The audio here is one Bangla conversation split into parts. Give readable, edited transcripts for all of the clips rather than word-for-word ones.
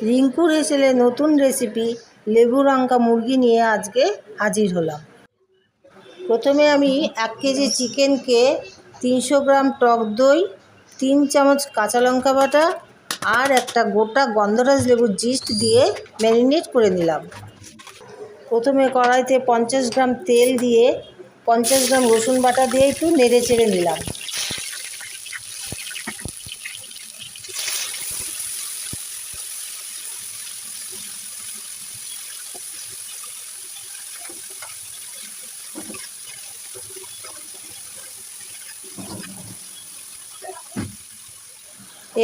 রিঙ্কুর হেসেলে নতুন রেসিপি লেবু লঙ্কা মুরগি নিয়ে আজকে হাজির হলাম। প্রথমে আমি 1 কেজি চিকেনকে 300 গ্রাম টক দই, 3 চামচ কাঁচা লঙ্কা বাটা আর একটা গোটা গন্ধরাজ লেবুর জিস্ট দিয়ে ম্যারিনেট করে নিলাম। প্রথমে কড়াইতে 50 গ্রাম তেল দিয়ে 50 গ্রাম রসুন বাটা দিয়ে একটু নেড়ে চেড়ে নিলাম।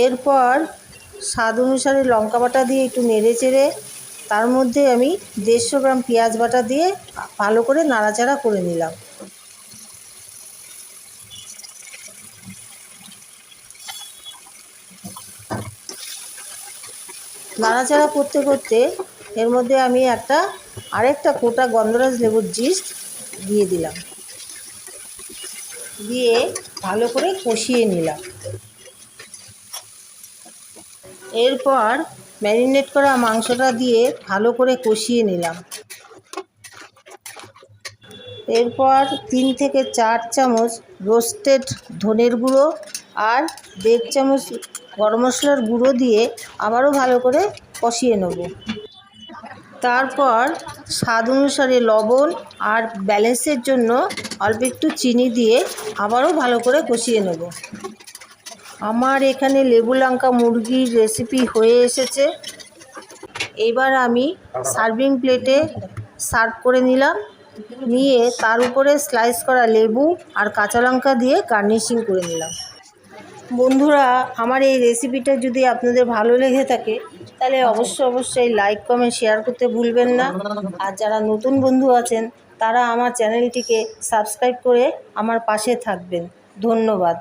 এরপর স্বাদ অনুসারে লঙ্কা বাটা দিয়ে একটু নেড়ে চেড়ে তার মধ্যে আমি 150 গ্রাম পেঁয়াজ বাটা দিয়ে ভালো করে নাড়াচাড়া করে নিলাম। নাড়াচাড়া করতে করতে এর মধ্যে আমি আরেকটা গোটা গন্ধরাজ লেবুর জিস্ট দিয়ে দিলাম, দিয়ে ভালো করে কষিয়ে নিলাম। এরপর ম্যারিনেট করা মাংসটা দিয়ে ভালো করে কষিয়ে নিলাম। এরপর 3 থেকে 4 চামচ রোস্টেড ধনের গুঁড়ো আর 1.5 চামচ গরম মশলার গুঁড়ো দিয়ে আবারও ভালো করে কষিয়ে নেব। তারপর স্বাদ অনুসারে লবণ আর ব্যালেন্সের জন্য অল্প একটু চিনি দিয়ে আবারও ভালো করে কষিয়ে নেব। আমার এখানে লেবু লঙ্কা মুরগির রেসিপি হয়ে এসেছে। এবার আমি সার্ভিং প্লেটে সার্ভ করে নিলাম, নিয়ে তার উপরে স্লাইস করা লেবু আর কাঁচা লঙ্কা দিয়ে গার্নিশিং করে নিলাম। বন্ধুরা, আমার এই রেসিপিটা যদি আপনাদের ভালো লেগে থাকে তাহলে অবশ্যই লাইক কমেন্ট শেয়ার করতে ভুলবেন না। আর যারা নতুন বন্ধু আছেন তারা আমার চ্যানেলটিকে সাবস্ক্রাইব করে আমার পাশে থাকবেন। ধন্যবাদ।